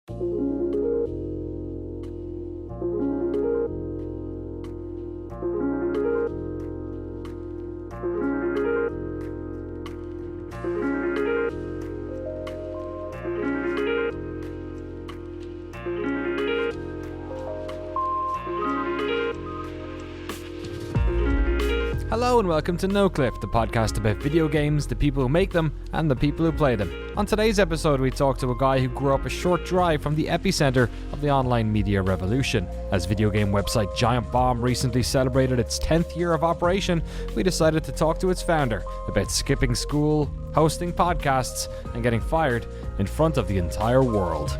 Hello and welcome to Noclip, the podcast about video games, the people who make them, and the people who play them. On today's episode, we talk to a guy who grew up a short drive from the epicenter of the online media revolution. As video game website Giant Bomb recently celebrated its 10th year of operation, we decided to talk to its founder about skipping school, hosting podcasts, and getting fired in front of the entire world.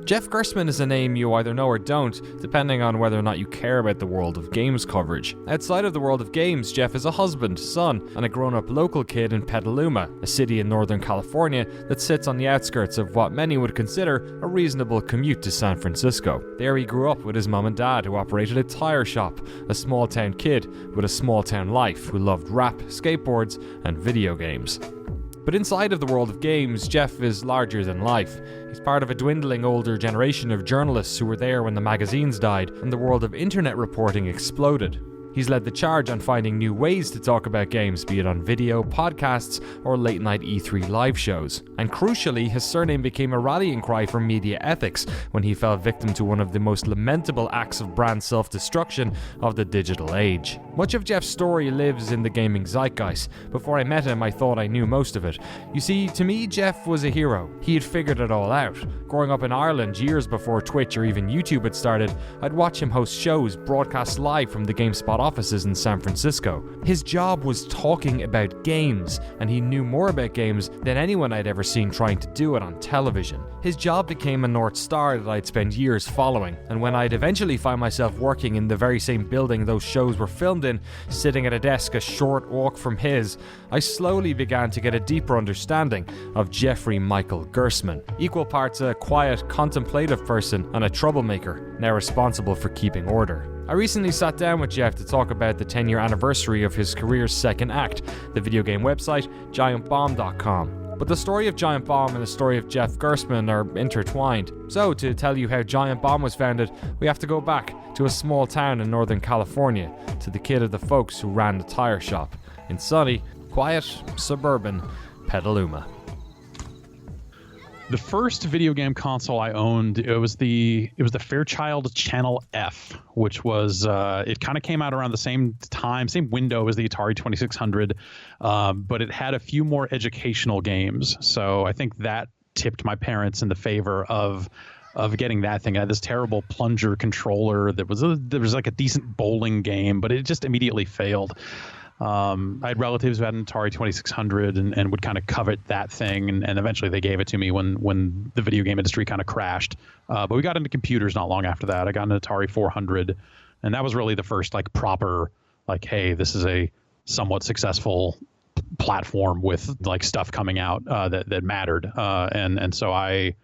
Jeff Gerstmann is a name you either know or don't, depending on whether or not you care about the world of games coverage. Outside of the world of games, Jeff is a husband, son, and a grown-up local kid in Petaluma, a city in Northern California that sits on the outskirts of what many would consider a reasonable commute to San Francisco. There he grew up with his mom and dad, who operated a tire shop, a small-town kid with a small-town life who loved rap, skateboards, and video games. But inside of the world of games, Jeff is larger than life. He's part of a dwindling older generation of journalists who were there when the magazines died and the world of internet reporting exploded. He's led the charge on finding new ways to talk about games, be it on video, podcasts, or late-night E3 live shows. And crucially, his surname became a rallying cry for media ethics when he fell victim to one of the most lamentable acts of brand self-destruction of the digital age. Much of Jeff's story lives in the gaming zeitgeist. Before I met him, I thought I knew most of it. You see, to me, Jeff was a hero. He had figured it all out. Growing up in Ireland years before Twitch or even YouTube had started, I'd watch him host shows broadcast live from the GameSpot offices in San Francisco. His job was talking about games, and he knew more about games than anyone I'd ever seen trying to do it on television. His job became a North Star that I'd spend years following, and when I'd eventually find myself working in the very same building those shows were filmed in, sitting at a desk a short walk from his, I slowly began to get a deeper understanding of Jeffrey Michael Gerstmann. Equal parts a quiet, contemplative person and a troublemaker, now responsible for keeping order. I recently sat down with Jeff to talk about the 10-year anniversary of his career's second act, the video game website GiantBomb.com. But the story of Giant Bomb and the story of Jeff Gerstmann are intertwined. So, to tell you how Giant Bomb was founded, we have to go back to a small town in Northern California, to the kid of the folks who ran the tire shop in sunny, quiet, suburban Petaluma. The first video game console I owned, it was the Fairchild Channel F, which was it kind of came out around the same time, same window as the Atari 2600, but it had a few more educational games. So I think that tipped my parents in the favor of getting that thing. I had this terrible plunger controller there was like a decent bowling game, but it just immediately failed. I had relatives who had an Atari 2600 and would kind of covet that thing, and eventually they gave it to me when the video game industry kind of crashed. But we got into computers not long after that. I got an Atari 400, and that was really the first like proper, like, hey, this is a somewhat successful platform with like stuff coming out that mattered. And so I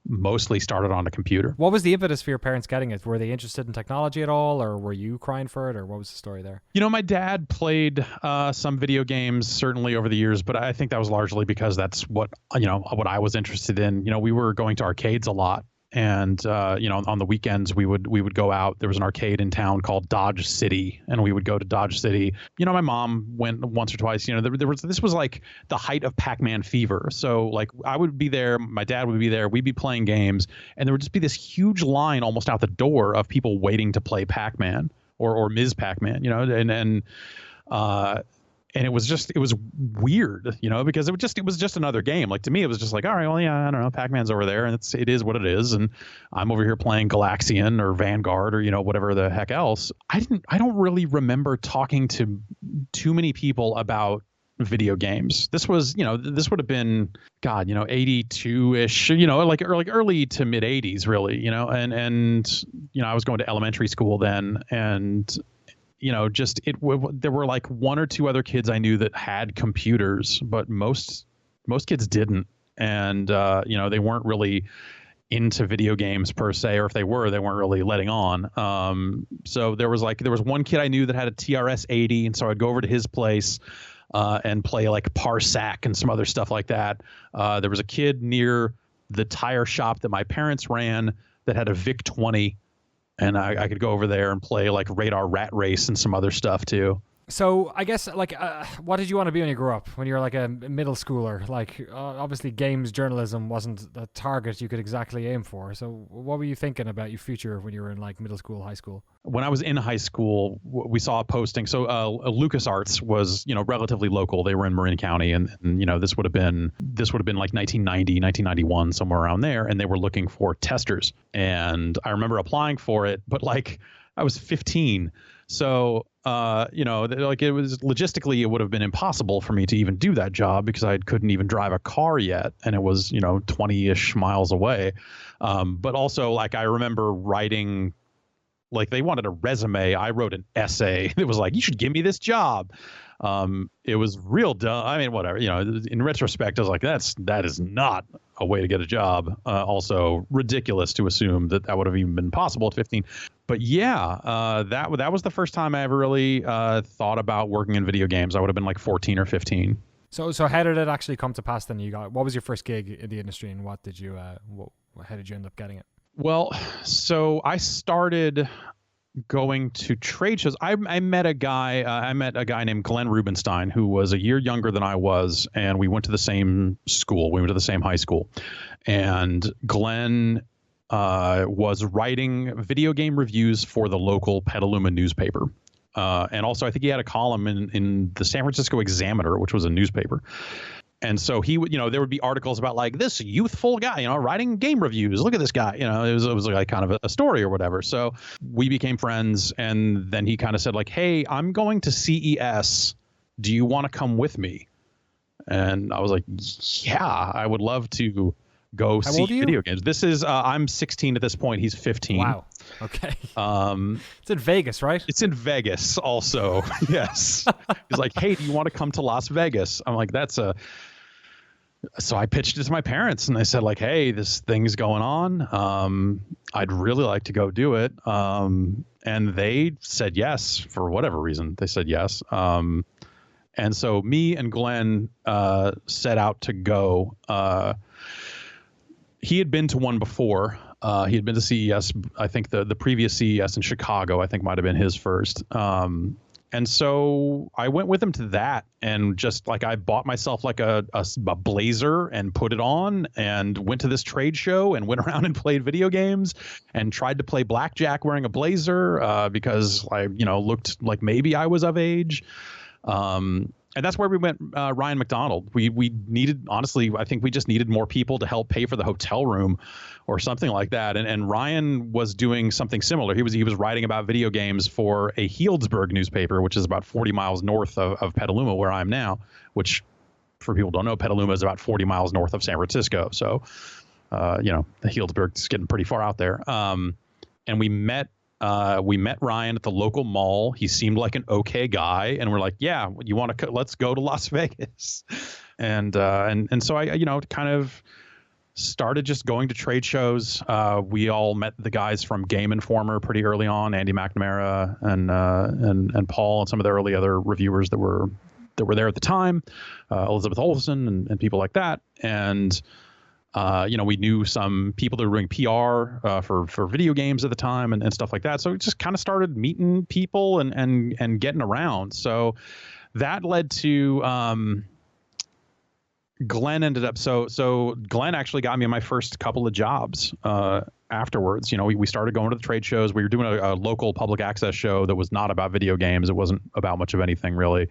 mostly started on a computer. What was the impetus for your parents getting it? Were they interested in technology at all, or were you crying for it, or what was the story there? You know, my dad played some video games certainly over the years, but I think that was largely because that's what I was interested in. You know, we were going to arcades a lot. And, on the weekends, we would go out. There was an arcade in town called Dodge City, and we would go to Dodge City. You know, my mom went once or twice. You know, this was like the height of Pac-Man fever. So, like, I would be there. My dad would be there. We'd be playing games. And there would just be this huge line almost out the door of people waiting to play Pac-Man or Ms. Pac-Man, you know, and it was weird, you know, because it was just another game. Like, to me, it was just like, all right, well, yeah, I don't know, Pac-Man's over there, and it is what it is, and I'm over here playing Galaxian or Vanguard or, you know, whatever the heck else. I don't really remember talking to too many people about video games. This was, you know, this would have been, God, you know, 82-ish, you know, like early to mid 80s, really, you know, and you know, I was going to elementary school then, and you know, there were like one or two other kids I knew that had computers, but most kids didn't. And, you know, they weren't really into video games per se, or if they were, they weren't really letting on. So there was one kid I knew that had a TRS-80, and so I'd go over to his place. and play like Parsac and some other stuff like that. There was a kid near the tire shop that my parents ran that had a VIC-20, and I could go over there and play like Radar Rat Race and some other stuff too. So I guess, like, what did you want to be when you grew up? When you were like a middle schooler, like obviously games journalism wasn't a target you could exactly aim for. So what were you thinking about your future when you were in like middle school, high school? When I was in high school, we saw a posting. So LucasArts was, relatively local. They were in Marin County, and this would have been like 1990, 1991, somewhere around there. And they were looking for testers. And I remember applying for it, but like I was 15. So, like it was logistically, it would have been impossible for me to even do that job because I couldn't even drive a car yet. And it was, 20-ish miles away. But also, like, I remember writing, like, they wanted a resume. I wrote an essay. It was like, you should give me this job. It was real dumb. I mean, whatever, in retrospect, I was like, that is not a way to get a job. Also ridiculous to assume that would have even been possible at 15. But yeah, that was the first time I ever really thought about working in video games. I would have been like 14 or 15. So how did it actually come to pass then? What was your first gig in the industry, and how did you end up getting it? Well, so I started going to trade shows. I met a guy named Glenn Rubenstein, who was a year younger than I was, and we went to the same school. We went to the same high school, and Glenn was writing video game reviews for the local Petaluma newspaper. And also I think he had a column in the San Francisco Examiner, which was a newspaper. And so he would, there would be articles about like this youthful guy, writing game reviews. Look at this guy, it was like kind of a story or whatever. So we became friends. And then he kind of said like, hey, I'm going to CES. Do you want to come with me? And I was like, yeah, I would love to go see video games. This is, I'm 16 at this point. He's 15. Wow. Okay. It's in Vegas, right? It's in Vegas also. Yes. He's like, hey, do you want to come to Las Vegas? I'm like, so I pitched it to my parents and I said like, hey, this thing's going on. I'd really like to go do it. And they said yes for whatever reason. They said yes. And so me and Glenn set out to go. He had been to one before. He had been to CES. I think the previous CES in Chicago, I think might have been his first. And so I went with him to that, and just like I bought myself like a blazer and put it on and went to this trade show and went around and played video games and tried to play blackjack wearing a blazer because I, looked like maybe I was of age. And that's where we went, Ryan McDonald. We needed, honestly, I think we just needed more people to help pay for the hotel room or something like that. And Ryan was doing something similar. He was writing about video games for a Healdsburg newspaper, which is about 40 miles north of Petaluma, where I'm now, which for people who don't know, Petaluma is about 40 miles north of San Francisco. So, the Healdsburg is getting pretty far out there. And we met Ryan at the local mall. He seemed like an okay guy, and we're like, yeah, you want to let's go to Las Vegas. And so I, kind of started just going to trade shows. We all met the guys from Game Informer pretty early on, Andy McNamara and Paul and some of the early other reviewers that were there at the time, Elizabeth Olsen and people like that. And we knew some people that were doing PR for video games at the time and stuff like that. So we just kind of started meeting people and getting around. So that led to Glenn ended up. So Glenn actually got me my first couple of jobs afterwards. We started going to the trade shows. We were doing a local public access show that was not about video games. It wasn't about much of anything really.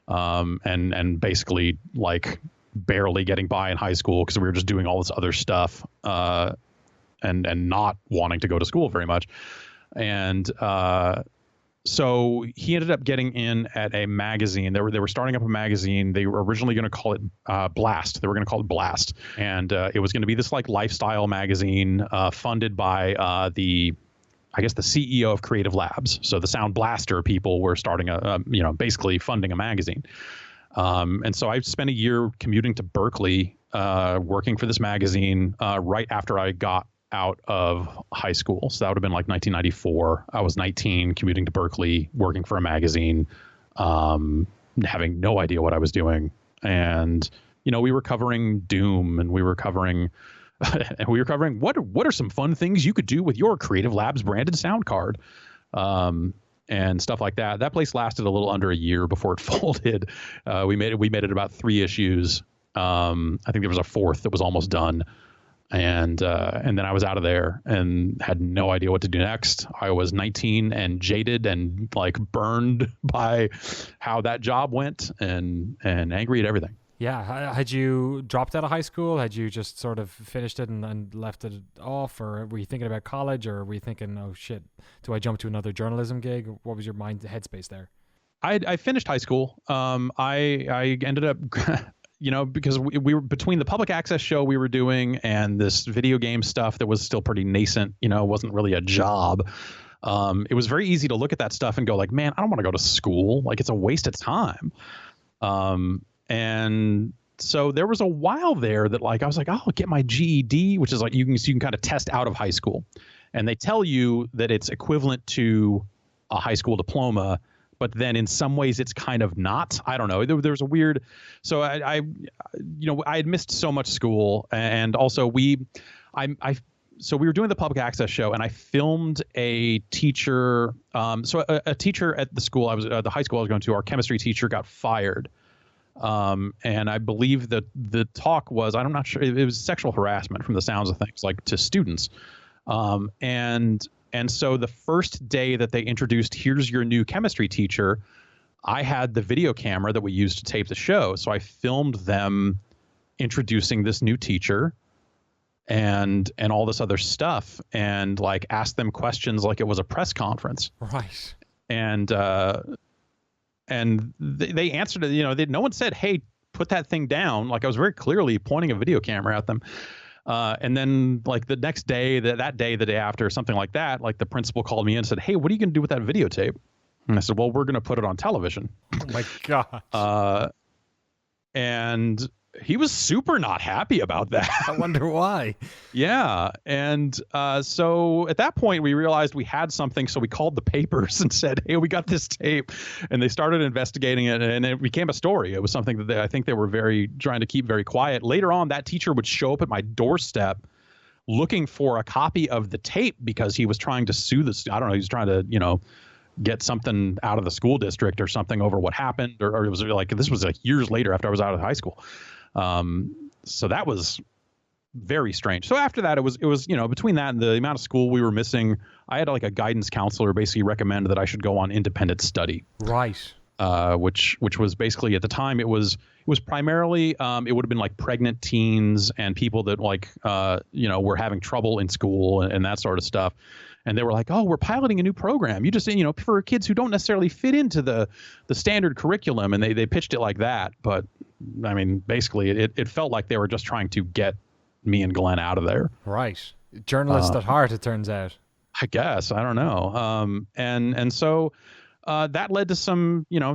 And basically like barely getting by in high school because we were just doing all this other stuff and not wanting to go to school very much. And so he ended up getting in at a magazine. They were starting up a magazine. They were originally going to call it Blast. They were going to call it Blast. And it was going to be this like lifestyle magazine funded by the CEO of Creative Labs. So the Sound Blaster people were starting basically funding a magazine. And so I spent a year commuting to Berkeley, working for this magazine right after I got out of high school. So that would have been like 1994. I was 19, commuting to Berkeley, working for a magazine. having no idea what I was doing. And, we were covering Doom, and we were covering what are some fun things you could do with your Creative Labs branded sound card, and stuff like that. That place lasted a little under a year before it folded. We made it about 3 issues. I think there was a 4th that was almost done. And then I was out of there and had no idea what to do next. I was 19 and jaded and like burned by how that job went, and angry at everything. Yeah. Had you dropped out of high school? Had you just sort of finished it and left it off? Or were you thinking about college? Or were you thinking, oh, shit, do I jump to another journalism gig? What was your headspace there? I finished high school. I ended up, because we were between the public access show we were doing and this video game stuff that was still pretty nascent, wasn't really a job. It was very easy to look at that stuff and go like, man, I don't want to go to school. Like, it's a waste of time. And so there was a while there that like I was like, oh, I'll get my GED, which is like you can kind of test out of high school, and they tell you that it's equivalent to a high school diploma, but then in some ways it's kind of not. I don't know. There was a weird. So I had missed so much school, and also so we were doing the public access show, and I filmed a teacher. So a teacher at the school the high school I was going to, our chemistry teacher got fired. And I believe that the talk was, I'm not sure, it was sexual harassment from the sounds of things, like to students. And so the first day that they introduced, here's your new chemistry teacher, I had the video camera that we used to tape the show. So I filmed them introducing this new teacher and all this other stuff, and like asked them questions like it was a press conference. Right. And they answered it. No one said, hey, put that thing down. Like, I was very clearly pointing a video camera at them. And then like the next day, the day after, something like that, like the principal called me in and said, hey, what are you going to do with that videotape? And I said, well, we're going to put it on television. Oh my gosh. And he was super not happy about that. I wonder why. Yeah. And so at that point, we realized we had something. So we called the papers and said, hey, we got this tape. And they started investigating it, and it became a story. It was something that I think they were trying to keep very quiet. Later on, that teacher would show up at my doorstep looking for a copy of the tape because he was trying to sue I don't know, he was trying to, get something out of the school district or something over what happened. Or it was like, this was like years later after I was out of high school. So that was very strange. So after that, it was, between that and the amount of school we were missing, I had like a guidance counselor basically recommend that I should go on independent study. Right. Which was basically, at the time, it was primarily, it would have been like pregnant teens and people that like, were having trouble in school and that sort of stuff. And they were like, oh, we're piloting a new program. You just, for kids who don't necessarily fit into the standard curriculum. And they pitched it like that. But I mean, basically, it felt like they were just trying to get me and Glenn out of there. Right. Journalist at heart, it turns out. I guess. I don't know. And so that led to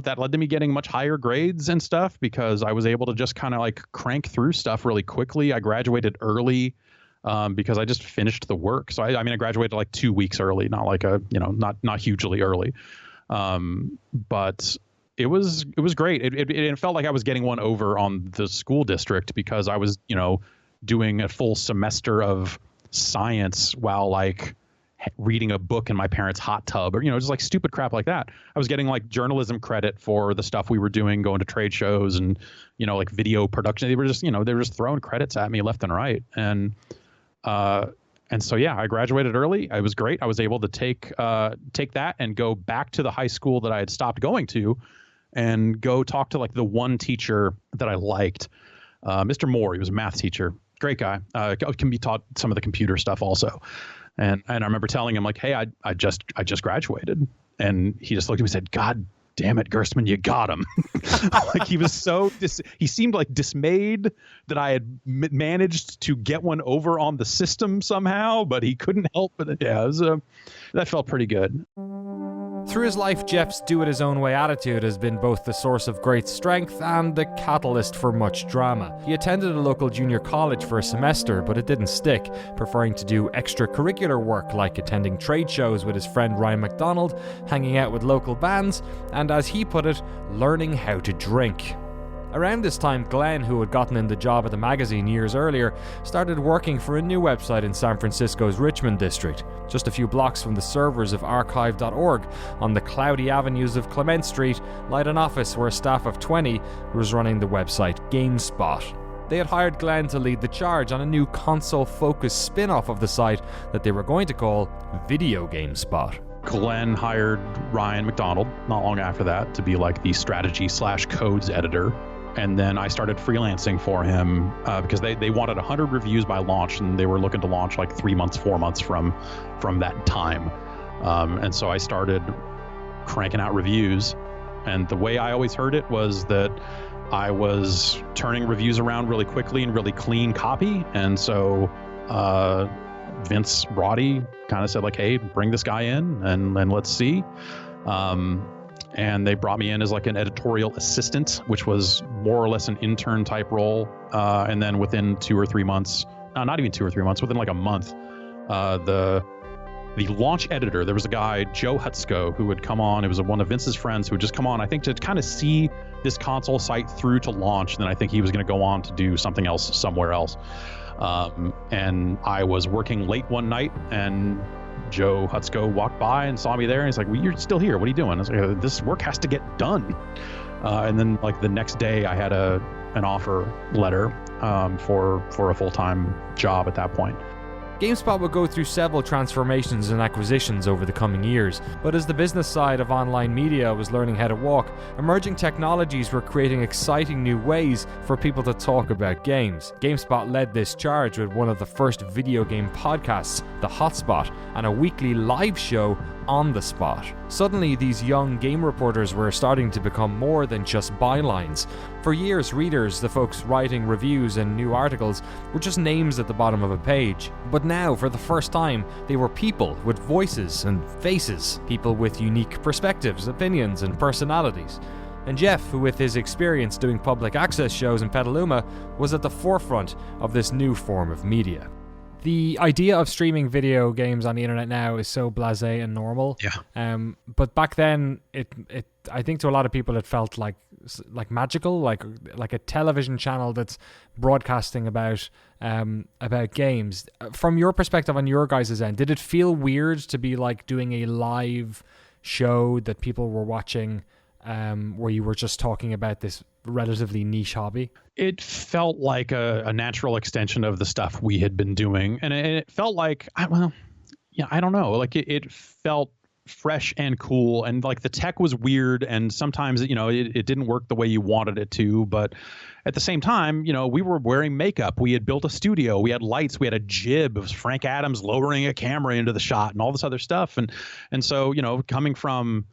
that led to me getting much higher grades and stuff because I was able to just kind of like crank through stuff really quickly. I graduated early because I just finished the work. So I graduated like 2 weeks early, not like not hugely early. But it was great. It felt like I was getting one over on the school district because I was, doing a full semester of science while like reading a book in my parents' hot tub or, just like stupid crap like that. I was getting like journalism credit for the stuff we were doing, going to trade shows and, like video production. They were just, they were just throwing credits at me left and right. And so, yeah, I graduated early. It was great. I was able to take that and go back to the high school that I had stopped going to and go talk to like the one teacher that I liked, Mr. Moore. He was a math teacher. Great guy. Can be taught some of the computer stuff also. And I remember telling him like, hey, I just graduated. And he just looked at me and said, God damn it, Gerstmann, you got him. Like he was he seemed like dismayed that I had managed to get one over on the system somehow, but he couldn't help it. Yeah, that felt pretty good. Through his life, Jeff's do-it-his-own-way attitude has been both the source of great strength and the catalyst for much drama. He attended a local junior college for a semester, but it didn't stick, preferring to do extracurricular work like attending trade shows with his friend Ryan McDonald, hanging out with local bands, and as he put it, learning how to drink. Around this time, Glenn, who had gotten in the job at the magazine years earlier, started working for a new website in San Francisco's Richmond district, just a few blocks from the servers of archive.org. On the cloudy avenues of Clement Street lied an office where a staff of 20 was running the website GameSpot. They had hired Glenn to lead the charge on a new console-focused spin-off of the site that they were going to call Video GameSpot. Glenn hired Ryan McDonald not long after that to be like the strategy/codes editor. And then I started freelancing for him because they wanted 100 reviews by launch, and they were looking to launch like 3 months, 4 months from that time. And so I started cranking out reviews. And the way I always heard it was that I was turning reviews around really quickly and really clean copy. And so Vince Brody kind of said like, hey, bring this guy in and let's see. And they brought me in as like an editorial assistant, which was more or less an intern type role. And then within 2 or 3 months, not even 2 or 3 months, within like a month, the launch editor, there was a guy, Joe Hutsko, who would come on. It was one of Vince's friends who would just come on, I think, to kind of see this console site through to launch. And then I think he was going to go on to do something else somewhere else. And I was working late one night, and Joe Hutsko walked by and saw me there, and he's like, well, you're still here. What are you doing? I was like, this work has to get done. And then like the next day I had an offer letter for a full-time job at that point. GameSpot would go through several transformations and acquisitions over the coming years, but as the business side of online media was learning how to walk, emerging technologies were creating exciting new ways for people to talk about games. GameSpot led this charge with one of the first video game podcasts, The Hotspot, and a weekly live show, On the Spot. Suddenly, these young game reporters were starting to become more than just bylines. For years, readers, the folks writing reviews and new articles, were just names at the bottom of a page. But now, for the first time, they were people with voices and faces, people with unique perspectives, opinions, and personalities. And Jeff, who with his experience doing public access shows in Petaluma, was at the forefront of this new form of media. The idea of streaming video games on the internet now is so blasé and normal. Yeah. But back then, it I think to a lot of people it felt like magical, like a television channel that's broadcasting about games. From your perspective, on your guys' end, did it feel weird to be like doing a live show that people were watching, where you were just talking about this relatively niche hobby? It felt like a natural extension of the stuff we had been doing. And it felt like, I don't know. Like it felt fresh and cool. And like the tech was weird. And sometimes, it didn't work the way you wanted it to. But at the same time, we were wearing makeup. We had built a studio. We had lights. We had a jib. It was Frank Adams lowering a camera into the shot and all this other stuff. And so, coming from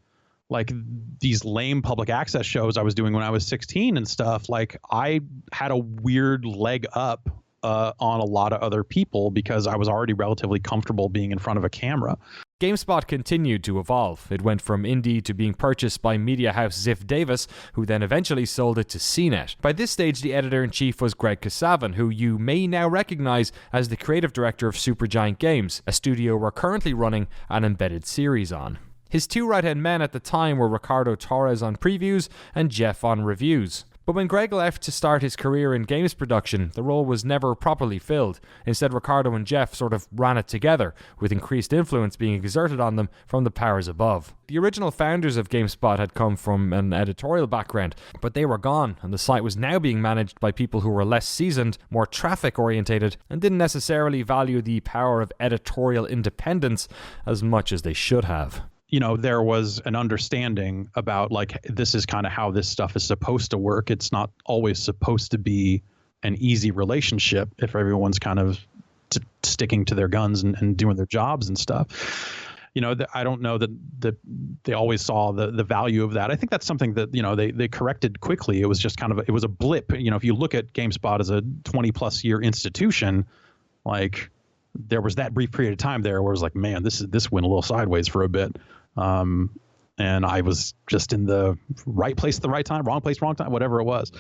like these lame public access shows I was doing when I was 16 and stuff, like I had a weird leg up on a lot of other people because I was already relatively comfortable being in front of a camera. GameSpot continued to evolve. It went from indie to being purchased by media house Ziff Davis, who then eventually sold it to CNET. By this stage, the editor-in-chief was Greg Kasavin, who you may now recognize as the creative director of Supergiant Games, a studio we're currently running an embedded series on. His two right-hand men at the time were Ricardo Torres on previews and Jeff on reviews. But when Greg left to start his career in games production, the role was never properly filled. Instead, Ricardo and Jeff sort of ran it together, with increased influence being exerted on them from the powers above. The original founders of GameSpot had come from an editorial background, but they were gone, and the site was now being managed by people who were less seasoned, more traffic-orientated, and didn't necessarily value the power of editorial independence as much as they should have. There was an understanding about like, this is kind of how this stuff is supposed to work. It's not always supposed to be an easy relationship if everyone's kind of sticking to their guns and doing their jobs and stuff. I don't know that they always saw the value of that. I think that's something that, they corrected quickly. It was just it was a blip. If you look at GameSpot as a 20 plus year institution, like there was that brief period of time there where it was like, man, this went a little sideways for a bit. And and I was just in the right place at the right time, wrong place, wrong time, whatever it was.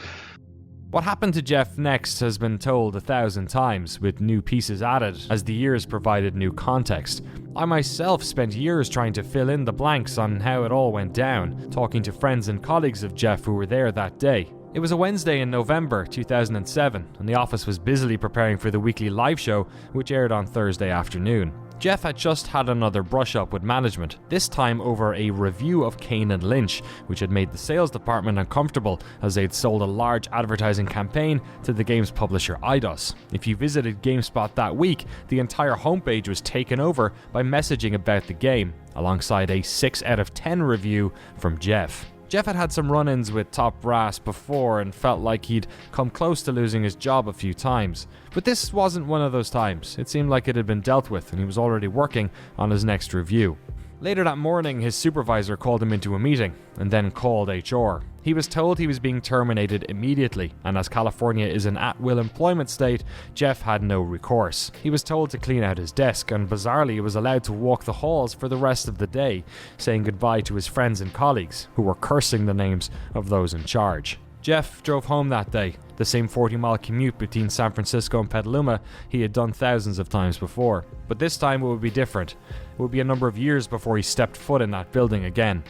What happened to Jeff next has been told 1,000 times, with new pieces added as the years provided new context. I myself spent years trying to fill in the blanks on how it all went down, talking to friends and colleagues of Jeff who were there that day. It was a Wednesday in November 2007, and the office was busily preparing for the weekly live show, which aired on Thursday afternoon. Jeff had just had another brush-up with management, this time over a review of Kane & Lynch, which had made the sales department uncomfortable as they'd sold a large advertising campaign to the games publisher Eidos. If you visited GameSpot that week, the entire homepage was taken over by messaging about the game, alongside a 6 out of 10 review from Jeff. Jeff had had some run-ins with top brass before and felt like he'd come close to losing his job a few times. But this wasn't one of those times. It seemed like it had been dealt with and he was already working on his next review. Later that morning, his supervisor called him into a meeting and then called HR. He was told he was being terminated immediately, and as California is an at-will employment state, Jeff had no recourse. He was told to clean out his desk, and bizarrely was allowed to walk the halls for the rest of the day, saying goodbye to his friends and colleagues, who were cursing the names of those in charge. Jeff drove home that day, the same 40-mile commute between San Francisco and Petaluma he had done thousands of times before. But this time it would be different. It would be a number of years before he stepped foot in that building again.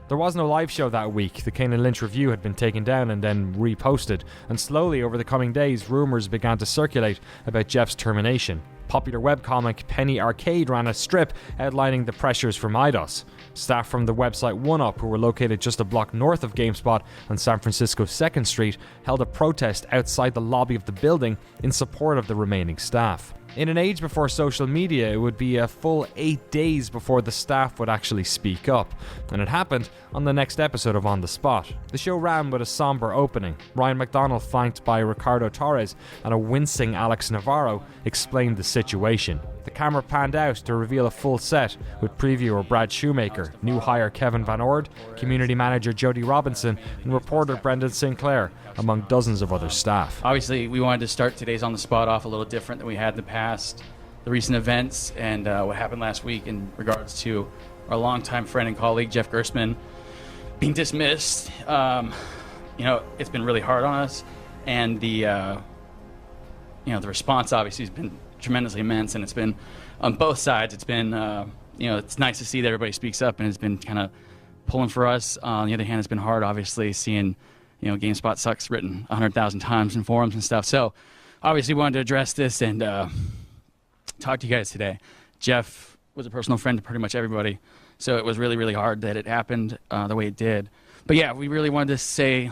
There was no live show that week. The Kane & Lynch review had been taken down and then reposted, and slowly over the coming days, rumours began to circulate about Jeff's termination. Popular webcomic Penny Arcade ran a strip outlining the pressures from Eidos. Staff from the website 1UP, who were located just a block north of GameSpot on San Francisco's 2nd Street, held a protest outside the lobby of the building in support of the remaining staff. In an age before social media, it would be a full 8 days before the staff would actually speak up, and it happened on the next episode of On the Spot. The show ran with a somber opening. Ryan McDonald, flanked by Ricardo Torres and a wincing Alex Navarro, explained the situation. The camera panned out to reveal a full set with previewer Brad Shoemaker, new hire Kevin Van Ord, community manager Jody Robinson, and reporter Brendan Sinclair, among dozens of other staff. Obviously, we wanted to start today's On the Spot off a little different than we had in the past. The recent events and what happened last week in regards to our longtime friend and colleague, Jeff Gerstmann, being dismissed. It's been really hard on us, and the response obviously has been tremendously immense, and it's been on both sides. It's been, it's nice to see that everybody speaks up, and it's been kind of pulling for us. On the other hand, it's been hard, obviously, seeing, GameSpot sucks written 100,000 times in forums and stuff. So, obviously, we wanted to address this and talk to you guys today. Jeff was a personal friend to pretty much everybody, so it was really, really hard that it happened the way it did. But yeah, we really wanted to say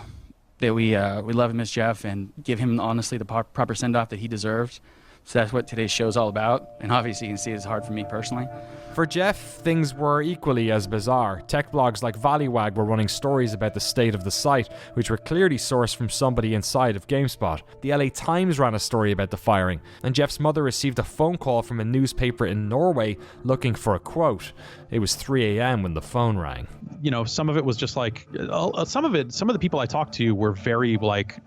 that we love and miss Jeff and give him, honestly, the proper send-off that he deserves. So that's what today's show is all about. And obviously, you can see it's hard for me personally. For Jeff, things were equally as bizarre. Tech blogs like Valleywag were running stories about the state of the site, which were clearly sourced from somebody inside of GameSpot. The LA Times ran a story about the firing, and Jeff's mother received a phone call from a newspaper in Norway looking for a quote. It was 3 a.m. when the phone rang. Some of it was just like, some of the people I talked to were very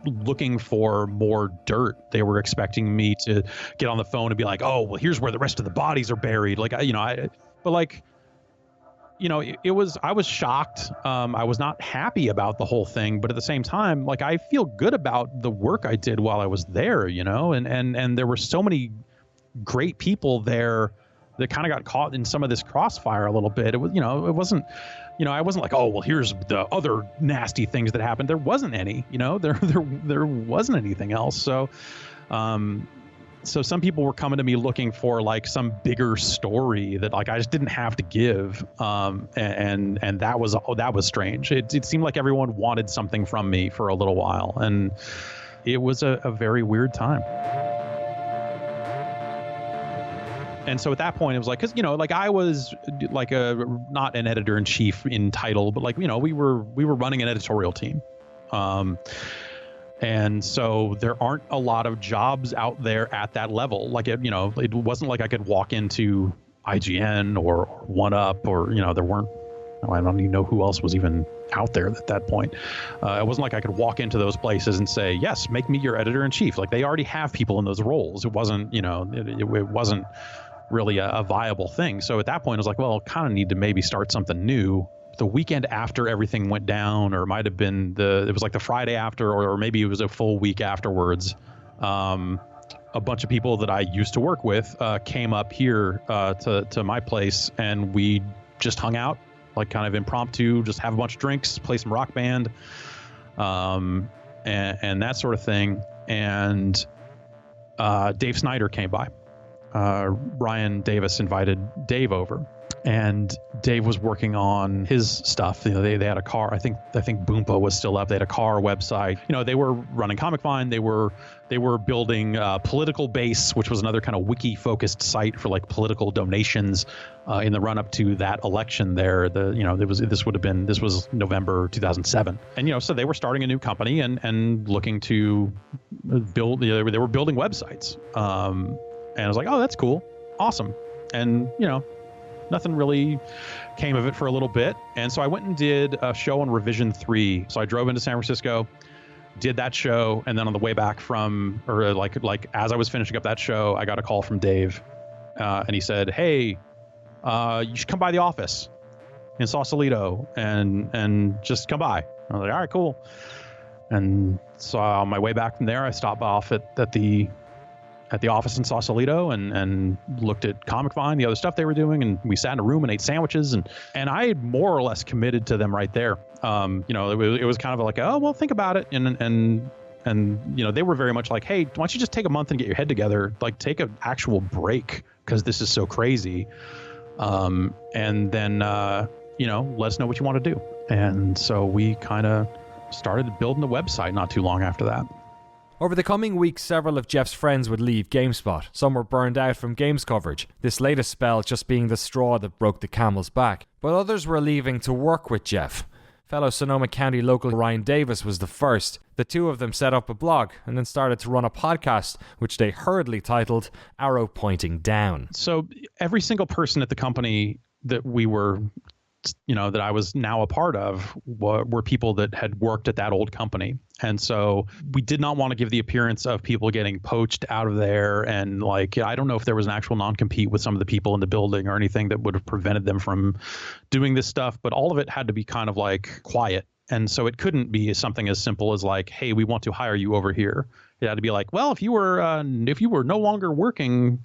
looking for more dirt. They were expecting me to get on the phone and be like, oh, well, here's where the rest of the bodies are buried. I was shocked. I was not happy about the whole thing, but at the same time, I feel good about the work I did while I was there, and there were so many great people there that kind of got caught in some of this crossfire a little bit. It was, it wasn't, I wasn't like, oh, well, here's the other nasty things that happened. There wasn't any, there wasn't anything else. So, so some people were coming to me looking for some bigger story that I just didn't have to give. And that was strange. It seemed like everyone wanted something from me for a little while. And it was a very weird time. And so at that point, it was because I was not an editor-in-chief in title, but we were running an editorial team. And so there aren't a lot of jobs out there at that level. It wasn't like I could walk into IGN or 1UP or, there weren't, I don't even know who else was even out there at that point. It wasn't like I could walk into those places and say, yes, make me your editor-in-chief. They already have people in those roles. It wasn't, it wasn't really a viable thing. So at that point, I was like, well, kind of need to maybe start something new. the weekend after everything went down, or it might have been it was like the Friday after, or maybe it was a full week afterwards. A bunch of people that I used to work with came up here to my place, and we just hung out, like kind of impromptu, just have a bunch of drinks, play some Rock Band, and that sort of thing. And Dave Snyder came by. Ryan Davis invited Dave over, and Dave was working on his stuff. You know, they had a car. I think Boompa was still up. They had a car website. You know, they were running Comic Vine. They were building Political Base, which was another kind of wiki-focused site for like political donations in the run-up to that election. There, this was November 2007, and so they were starting a new company and looking to build. They were building websites. And I was like, oh, that's cool. Awesome. And, nothing really came of it for a little bit. And so I went and did a show on Revision 3. So I drove into San Francisco, did that show. And then on the way back as I was finishing up that show, I got a call from Dave. And he said, hey, you should come by the office in Sausalito and just come by. I was like, all right, cool. And so on my way back from there, I stopped off at the office in Sausalito and looked at Comic Vine, the other stuff they were doing, and we sat in a room and ate sandwiches, and I had more or less committed to them right there. It was kind of like, oh, well, think about it, and they were very much like, hey, why don't you just take a month and get your head together, like take an actual break, because this is so crazy, and then let us know what you want to do. And so we kind of started building the website not too long after that. Over the coming weeks, several of Jeff's friends would leave GameSpot. Some were burned out from games coverage, this latest spell just being the straw that broke the camel's back. But others were leaving to work with Jeff. Fellow Sonoma County local Ryan Davis was the first. The two of them set up a blog and then started to run a podcast, which they hurriedly titled Arrow Pointing Down. So every single person at the company that we were that I was now a part of were people that had worked at that old company. And so we did not want to give the appearance of people getting poached out of there. And I don't know if there was an actual non-compete with some of the people in the building or anything that would have prevented them from doing this stuff. But all of it had to be kind of quiet. And so it couldn't be something as simple as hey, we want to hire you over here. It had to be well, if you were no longer working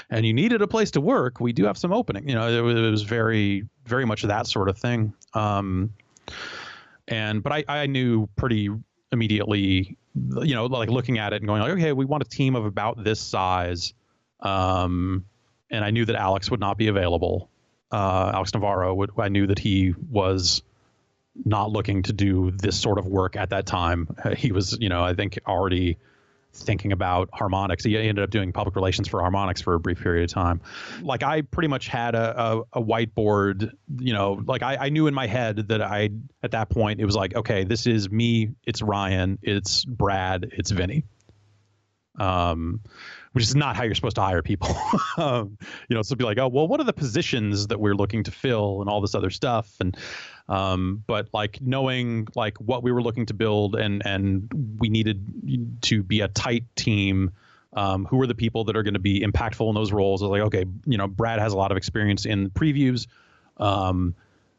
and you needed a place to work, we do have some opening. It was very, very much that sort of thing. But I knew pretty immediately, looking at it and going okay, we want a team of about this size. And I knew that Alex would not be available. Alex Navarro I knew that he was not looking to do this sort of work at that time. He was, I think already thinking about Harmonix. He ended up doing public relations for Harmonix for a brief period of time. I pretty much had a whiteboard, I knew in my head that at that point, it was okay, this is me, it's Ryan, it's Brad, it's Vinny. Which is not how you're supposed to hire people. So be oh, well, what are the positions that we're looking to fill and all this other stuff. And, but knowing what we were looking to build and we needed to be a tight team, who are the people that are going to be impactful in those roles. I was okay, Brad has a lot of experience in previews.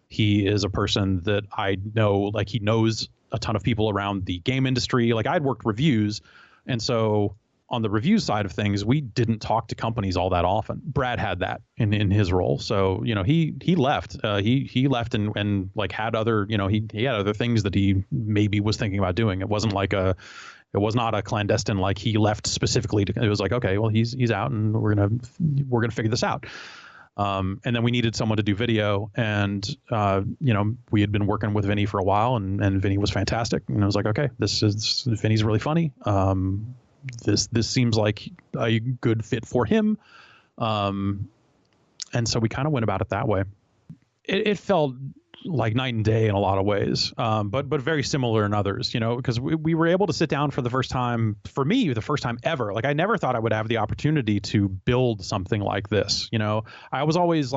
He is a person that I know, he knows a ton of people around the game industry. I'd worked reviews. And so on the review side of things, we didn't talk to companies all that often. Brad had that in his role. So, he left. He left and had other, he had other things that he maybe was thinking about doing. It wasn't it was not a clandestine, he left specifically to, it was okay, well, he's out and we're going to figure this out. And then we needed someone to do video, and we had been working with Vinny for a while, and Vinny was fantastic. And I was okay, Vinny's really funny. This seems like a good fit for him. And so we kind of went about it that way. It felt like night and day in a lot of ways, but very similar in others, because we were able to sit down for the first time, for me, the first time ever. I never thought I would have the opportunity to build something like this. I was always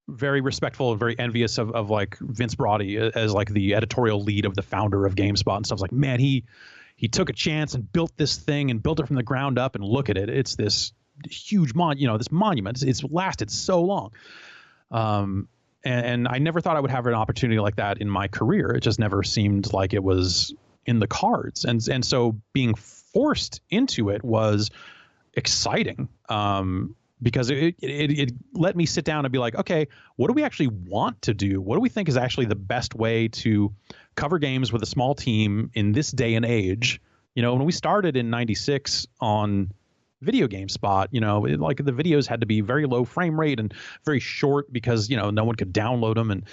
very respectful and very envious of Vince Brody as the editorial lead of the founder of GameSpot and stuff. Man, he took a chance and built this thing and built it from the ground up, and look at it. It's this huge this monument. It's lasted so long. and I never thought I would have an opportunity like that in my career. It just never seemed like it was in the cards. And so being forced into it was exciting, because it let me sit down and be like, okay, what do we actually want to do? What do we think is actually the best way to cover games with a small team in this day and age? You know, when we started in 96 on Video Game Spot, you know, like the videos had to be very low frame rate and very short because, you know, no one could download them. And,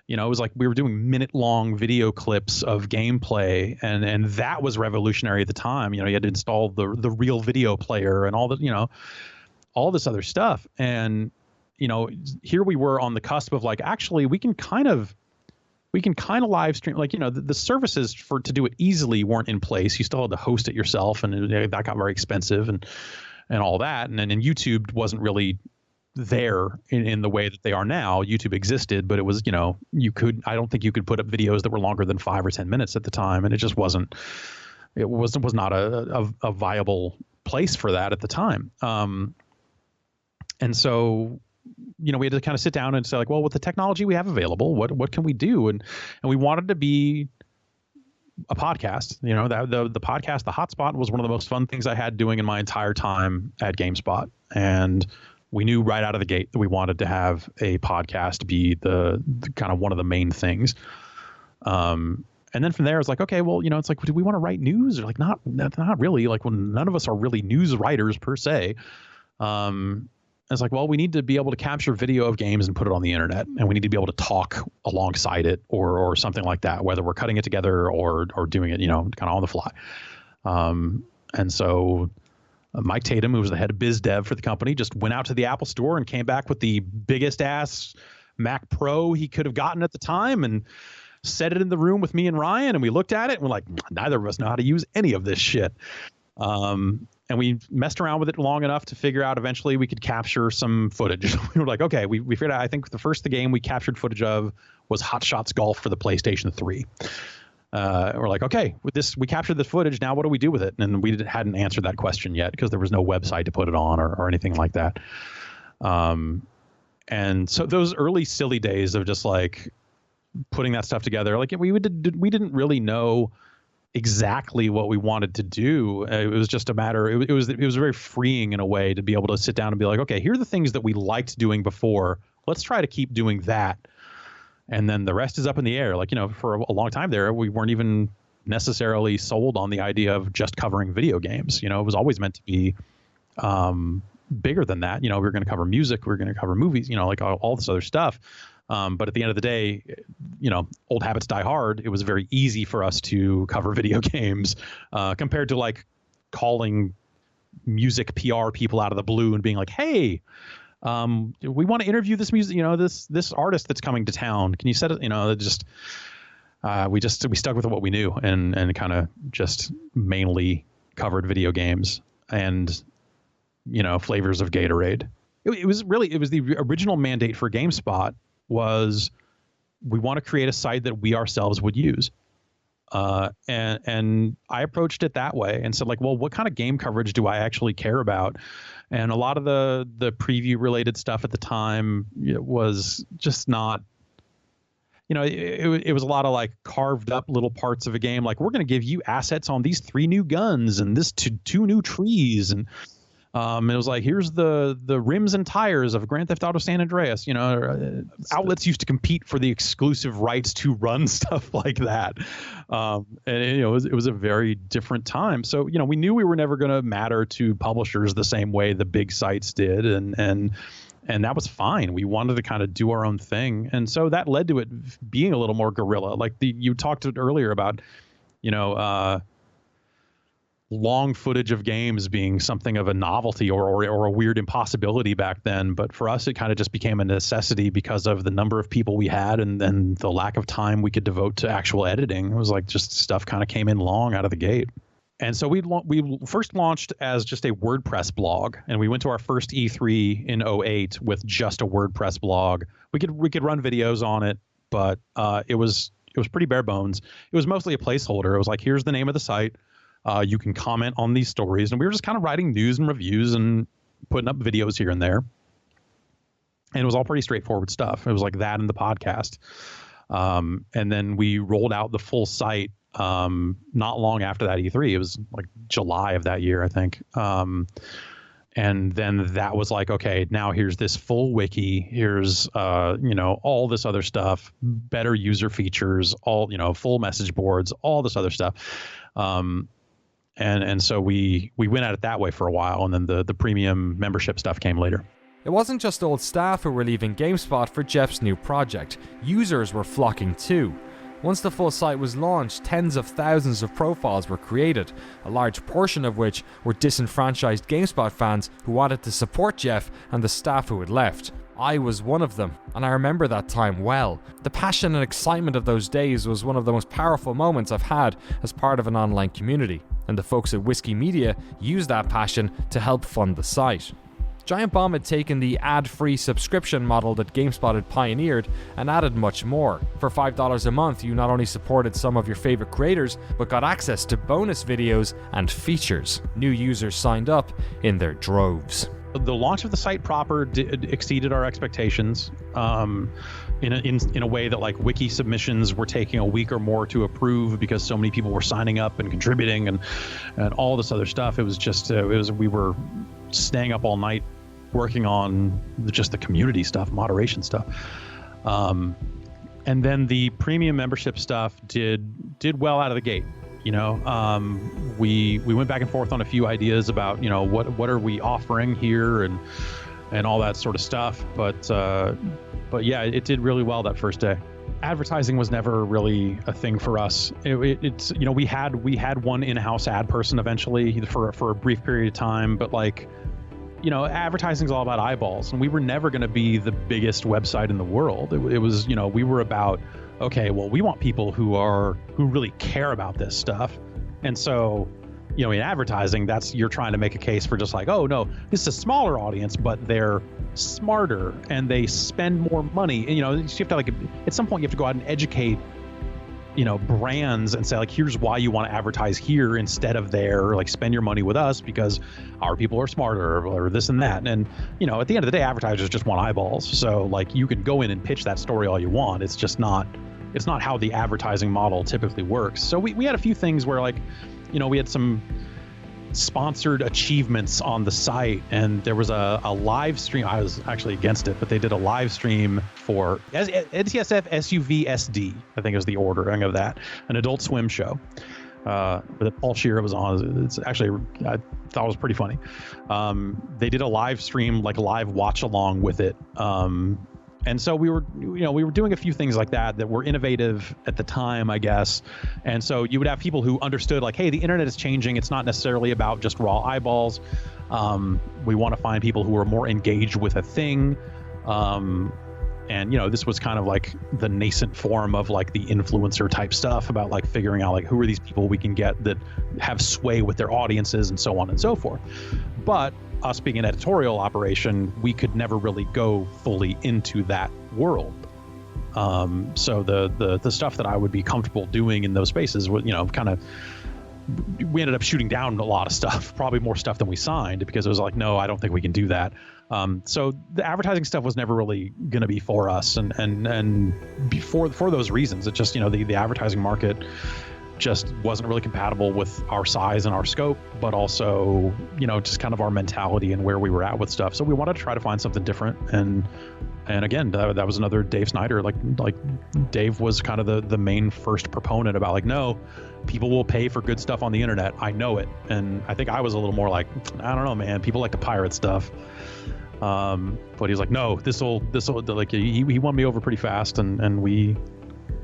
you know, it was like we were doing minute-long video clips of gameplay, and that was revolutionary at the time. You know, you had to install the real video player and all the, you know, all this other stuff. And, you know, here we were on the cusp of like, actually, we can kind of live stream, like, you know, the services to do it easily weren't in place. You still had to host it yourself, and that got very expensive and all that. And then YouTube wasn't really there in the way that they are now. YouTube existed, but it was, you know, I don't think you could put up videos that were longer than 5 or 10 minutes at the time. And it just was not a viable place for that at the time. And so, you know, we had to kind of sit down and say like, well, with the technology we have available, what can we do? And we wanted to be a podcast. You know, the podcast, the Hotspot, was one of the most fun things I had doing in my entire time at GameSpot. And we knew right out of the gate that we wanted to have a podcast be the kind of one of the main things. And then from there, it's like, okay, well, you know, it's like, do we want to write news? Or like, not really. Like, well, none of us are really news writers per se. It's like, well, we need to be able to capture video of games and put it on the internet, and we need to be able to talk alongside it or something like that, whether we're cutting it together or doing it, you know, kind of on the fly. And so Mike Tatum, who was the head of biz dev for the company, just went out to the Apple store and came back with the biggest ass Mac Pro he could have gotten at the time and set it in the room with me and Ryan. And we looked at it and we're like, neither of us know how to use any of this shit. And we messed around with it long enough to figure out eventually we could capture some footage. We were like, okay, we figured out, I think the game we captured footage of was Hot Shots Golf for the PlayStation 3. We're like, okay, with this, we captured this footage. Now what do we do with it? And we hadn't answered that question yet because there was no website to put it on or anything like that. And so those early silly days of just like putting that stuff together, like we didn't really know exactly what we wanted to do. It was just a matter. It was very freeing in a way to be able to sit down and be like, okay, here are the things that we liked doing before. Let's try to keep doing that. And then the rest is up in the air. Like, you know, for a long time there, we weren't even necessarily sold on the idea of just covering video games. You know, it was always meant to be bigger than that. You know, we were going to cover music, we were going to cover movies, you know, like all this other stuff. But at the end of the day, you know, old habits die hard. It was very easy for us to cover video games compared to like calling music PR people out of the blue and being like, hey, we want to interview this music, you know, this artist that's coming to town. Can you set it? You know, we stuck with what we knew and kind of just mainly covered video games and, you know, flavors of Gatorade. It was the original mandate for GameSpot was we want to create a site that we ourselves would use. And I approached it that way and said like, well, what kind of game coverage do I actually care about? And a lot of the preview related stuff at the time was just not, you know, it was a lot of like carved up little parts of a game. Like, we're going to give you assets on these 3 new guns and this two new trees. And it was like, here's the rims and tires of Grand Theft Auto San Andreas. You know, outlets used to compete for the exclusive rights to run stuff like that. And you know, it was a very different time. So, you know, we knew we were never going to matter to publishers the same way the big sites did. And that was fine. We wanted to kind of do our own thing. And so that led to it being a little more guerrilla. Like you talked earlier about, you know, long footage of games being something of a novelty or a weird impossibility back then. But for us, it kind of just became a necessity because of the number of people we had and then the lack of time we could devote to actual editing. It was like just stuff kind of came in long out of the gate. And so we first launched as just a WordPress blog, and we went to our first E3 in 2008 with just a WordPress blog. We could run videos on it, but it was pretty bare bones. It was mostly a placeholder. It was like, here's the name of the site. You can comment on these stories. And we were just kind of writing news and reviews and putting up videos here and there. And it was all pretty straightforward stuff. It was like that and the podcast. And then we rolled out the full site not long after that E3. It was like July of that year, I think. And then that was like, okay, now here's this full wiki. Here's, all this other stuff, better user features, all, full message boards, all this other stuff. And so we went at it that way for a while. And then the premium membership stuff came later. It wasn't just old staff who were leaving GameSpot for Jeff's new project. Users were flocking too. Once the full site was launched, tens of thousands of profiles were created, a large portion of which were disenfranchised GameSpot fans who wanted to support Jeff and the staff who had left. I was one of them, and I remember that time well. The passion and excitement of those days was one of the most powerful moments I've had as part of an online community, and the folks at Whiskey Media used that passion to help fund the site. Giant Bomb had taken the ad-free subscription model that GameSpot had pioneered and added much more. For $5 a month, you not only supported some of your favorite creators, but got access to bonus videos and features. New users signed up in their droves. The launch of the site proper exceeded our expectations in a way that like wiki submissions were taking a week or more to approve because so many people were signing up and contributing and all this other stuff. It was just we were staying up all night working on just the community stuff, moderation stuff. And then the premium membership stuff did well out of the gate. We went back and forth on a few ideas about, what are we offering here and all that sort of stuff. But yeah, it did really well that first day. Advertising was never really a thing for us. It's we had one in-house ad person eventually for a brief period of time, but like, advertising is all about eyeballs, and we were never going to be the biggest website in the world. It was, we were about, okay, well, we want people who really care about this stuff. And so, in advertising, you're trying to make a case for just like, oh no, this is a smaller audience, but they're smarter and they spend more money. And, you have to at some point you have to go out and educate, brands and say like, here's why you want to advertise here instead of there, or like spend your money with us because our people are smarter or this and that. And, at the end of the day, advertisers just want eyeballs. So like you can go in and pitch that story all you want. It's just not how the advertising model typically works. So we had a few things where like, we had some sponsored achievements on the site, and there was a live stream. I was actually against it, but they did a live stream for NCSF SUV SD, I think is the ordering of that, an Adult Swim show that Paul Shearer was on. It's actually, I thought it was pretty funny. They did a live stream, like live watch along with it. And so we were doing a few things like that were innovative at the time, I guess. And so you would have people who understood like, hey, the internet is changing. It's not necessarily about just raw eyeballs. We want to find people who are more engaged with a thing. And, this was kind of like the nascent form of like the influencer type stuff about like figuring out like who are these people we can get that have sway with their audiences and so on and so forth. But us being an editorial operation, we could never really go fully into that world. So the stuff that I would be comfortable doing in those spaces was, we ended up shooting down a lot of stuff, probably more stuff than we signed, because it was like, no, I don't think we can do that. So the advertising stuff was never really going to be for us. And for those reasons, it just, the advertising market just wasn't really compatible with our size and our scope, but also, just kind of our mentality and where we were at with stuff. So we wanted to try to find something different. And again, that was another Dave Snyder. Like Dave was kind of the main first proponent about like, no, people will pay for good stuff on the internet. I know it. And I think I was a little more like, I don't know, man, people like to pirate stuff. But he's like, no, this'll like, he won me over pretty fast. And we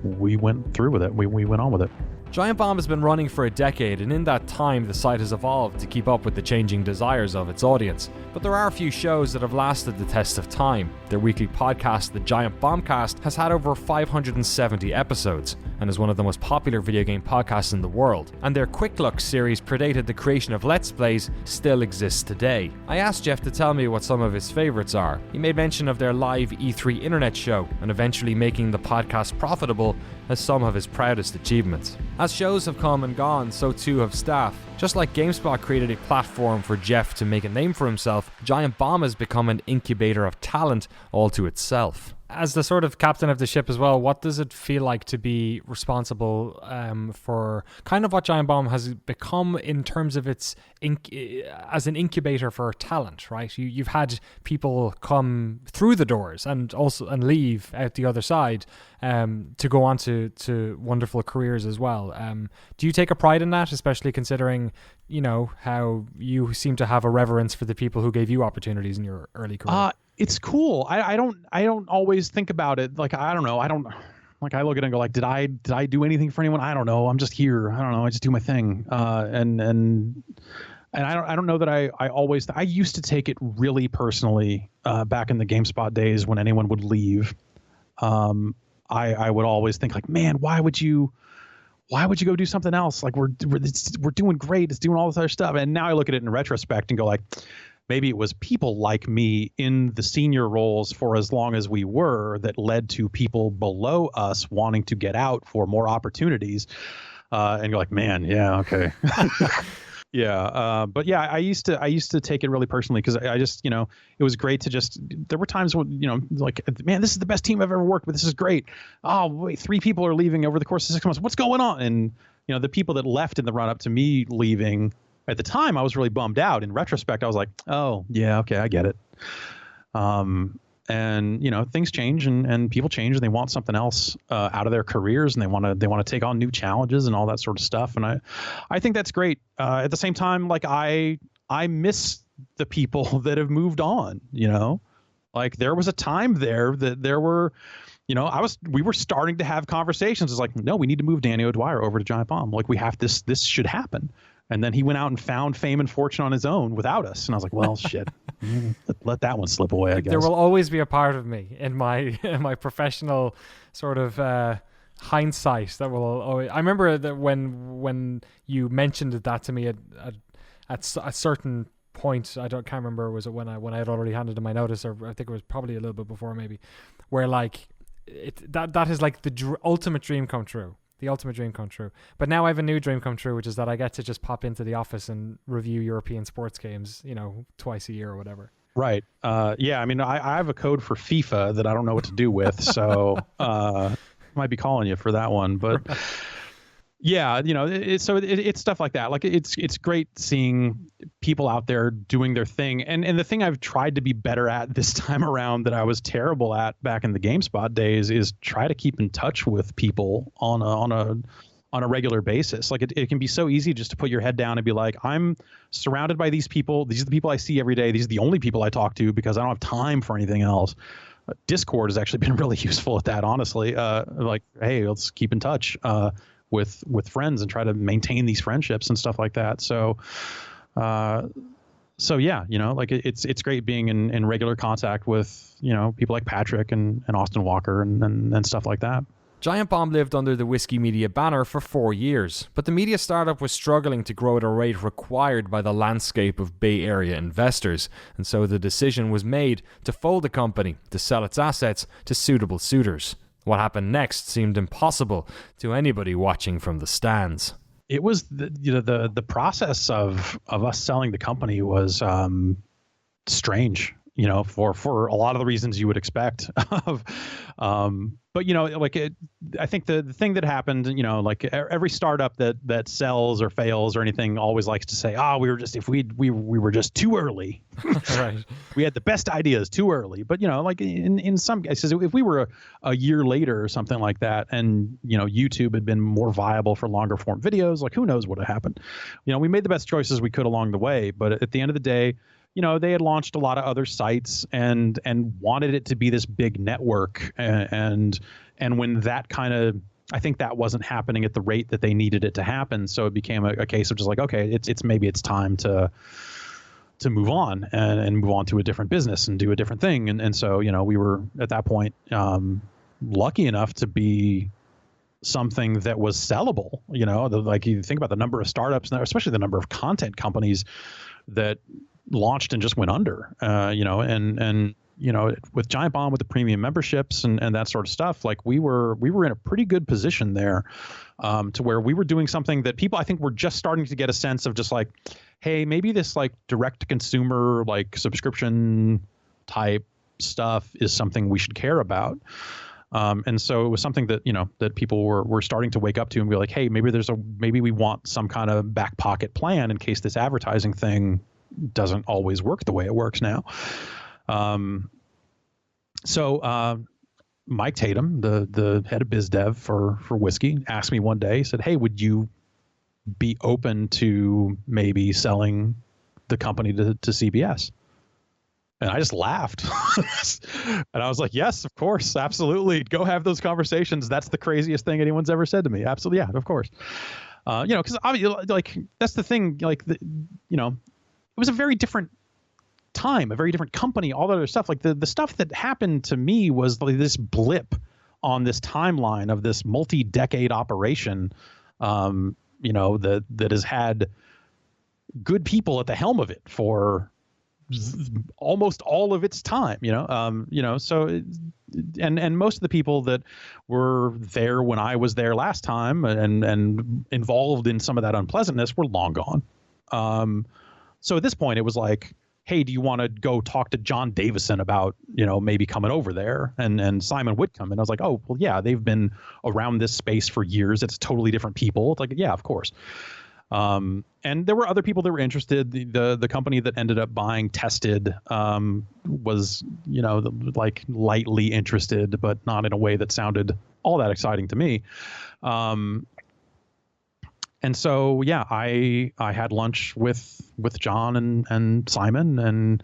went through with it. We went on with it. Giant Bomb has been running for a decade, and in that time the site has evolved to keep up with the changing desires of its audience. But there are a few shows that have lasted the test of time. Their weekly podcast, the Giant Bombcast, has had over 570 episodes. and is one of the most popular video game podcasts in the world. And their Quick Look series predated the creation of Let's Plays, still exists today. I asked Jeff to tell me what some of his favourites are. He made mention of their live E3 internet show, and eventually making the podcast profitable as some of his proudest achievements. As shows have come and gone, so too have staff. Just like GameSpot created a platform for Jeff to make a name for himself, Giant Bomb has become an incubator of talent all to itself. As the sort of captain of the ship as well, what does it feel like to be responsible for kind of what Giant Bomb has become in terms of its as an incubator for talent, right? You've had people come through the doors and leave out the other side to go on to wonderful careers as well. Do you take a pride in that, especially considering, you know, how you seem to have a reverence for the people who gave you opportunities in your early career? It's cool. I don't always think about it. Like, I don't know. I look at it and go like, did I do anything for anyone? I don't know. I'm just here. I don't know. I just do my thing. And I don't know that I used to take it really personally back in the GameSpot days when anyone would leave. I would always think like, man, why would you go do something else? Like we're doing great. It's doing all this other stuff. And now I look at it in retrospect and go like, maybe it was people like me in the senior roles for as long as we were that led to people below us wanting to get out for more opportunities. And you're like, man, yeah, okay. Yeah. But yeah, I used to take it really personally because I just, you know, it was great to just, there were times when, you know, like, man, this is the best team I've ever worked with. This is great. Oh, wait, 3 people are leaving over the course of 6 months. What's going on? And, you know, the people that left in the run up to me leaving, at the time, I was really bummed out. In retrospect, I was like, oh, yeah, okay, I get it. And, you know, things change and people change and they want something else out of their careers and they want to take on new challenges and all that sort of stuff. And I think that's great. At the same time, like I miss the people that have moved on, you know, like there was a time there that there were, you know, we were starting to have conversations. It's like, no, we need to move Danny O'Dwyer over to Giant Bomb. Like we have this should happen. And then he went out and found fame and fortune on his own without us. And I was like, well, shit, let that one slip away, I guess. There will always be a part of me in my professional sort of hindsight that will always... I remember that when you mentioned that to me at a certain point, can't remember, was it when I had already handed in my notice, or I think it was probably a little bit before maybe, where like that is like the ultimate dream come true. The ultimate dream come true. But now I have a new dream come true, which is that I get to just pop into the office and review European sports games, you know, twice a year or whatever. Right. Yeah. I mean, I have a code for FIFA that I don't know what to do with, so might be calling you for that one. But yeah, you know, it's stuff like that. Like it's great seeing people out there doing their thing. And the thing I've tried to be better at this time around that I was terrible at back in the GameSpot days is try to keep in touch with people on a regular basis. Like it can be so easy just to put your head down and be like, I'm surrounded by these people. These are the people I see every day. These are the only people I talk to because I don't have time for anything else. Discord has actually been really useful at that, honestly. Like, hey, let's keep in touch with friends and try to maintain these friendships and stuff like that. So yeah, you know, like it's great being in regular contact with, you know, people like Patrick and Austin Walker and stuff like that. Giant Bomb lived under the Whiskey Media banner for 4 years, but the media startup was struggling to grow at a rate required by the landscape of Bay Area investors, and so the decision was made to fold the company, to sell its assets to suitable suitors. What happened next seemed impossible to anybody watching from the stands. It was the process of us selling the company was strange, you know, for a lot of the reasons you would expect. But you know, like I think the thing that happened, you know, like every startup that sells or fails or anything always likes to say, we were just too early. Right. We had the best ideas too early. But you know, like in some cases, if we were a year later or something like that, and you know, YouTube had been more viable for longer form videos, like who knows what would have happened? You know, we made the best choices we could along the way. But at the end of the day, you know, they had launched a lot of other sites and wanted it to be this big network. And when that kind of, I think that wasn't happening at the rate that they needed it to happen. So it became a case of just like, okay, it's time to move on and move on to a different business and do a different thing. And so, you know, we were at that point lucky enough to be something that was sellable. Like you think about the number of startups, especially the number of content companies that launched and just went under. And with Giant Bomb, with the premium memberships and that sort of stuff, like we were in a pretty good position there, to where we were doing something that people, I think, were just starting to get a sense of, just like, hey, maybe this like direct to consumer, like subscription type stuff is something we should care about. And so it was something that, that people were starting to wake up to and be like, hey, maybe we want some kind of back pocket plan in case this advertising thing doesn't always work the way it works now. So Mike Tatum, the head of biz dev for Whiskey, asked me one day, he said, hey, would you be open to maybe selling the company to CBS? And I just laughed. And I was like, yes, of course, absolutely. Go have those conversations. That's the craziest thing anyone's ever said to me. Absolutely. Yeah, of course. Because obviously, like, that's the thing, like, it was a very different time, a very different company, all that other stuff. Like the stuff that happened to me was like this blip on this timeline of this multi-decade operation, that has had good people at the helm of it for almost all of its time, so and most of the people that were there when I was there last time and involved in some of that unpleasantness were long gone. So at this point it was like, hey, do you want to go talk to John Davison about, maybe coming over there, and Simon Whitcomb? And I was like, oh, well, yeah, they've been around this space for years. It's totally different people. It's like, yeah, of course. And there were other people that were interested. The company that ended up buying Tested was, like lightly interested, but not in a way that sounded all that exciting to me. And so, yeah, I had lunch with John and Simon,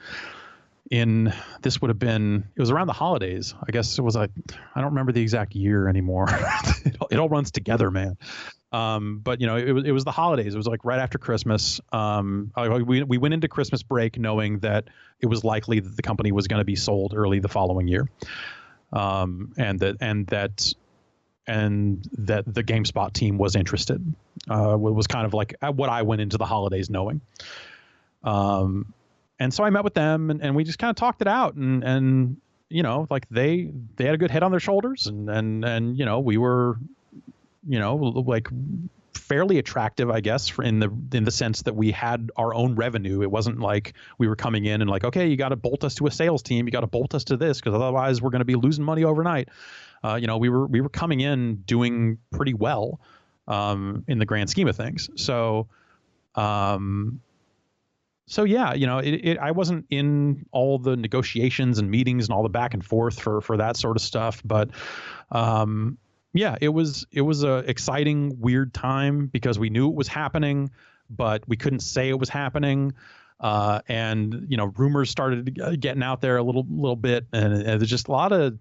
and this would have been, it was around the holidays. I guess it was I don't remember the exact year anymore. It all runs together, man. But it was the holidays. It was like right after Christmas. We went into Christmas break knowing that it was likely that the company was going to be sold early the following year, and that the GameSpot team was interested. Was kind of like what I went into the holidays knowing. And so I met with them and we just kind of talked it out, and like they had a good head on their shoulders, and we were, like fairly attractive, I guess, in the sense that we had our own revenue. It wasn't like we were coming in and like, okay, you got to bolt us to a sales team, you got to bolt us to this, because otherwise we're going to be losing money overnight. We were coming in doing pretty well in the grand scheme of things. So yeah, I wasn't in all the negotiations and meetings and all the back and forth for that sort of stuff, but yeah, it was a exciting, weird time because we knew it was happening, but we couldn't say it was happening. And rumors started getting out there a little bit, and there's just a lot of.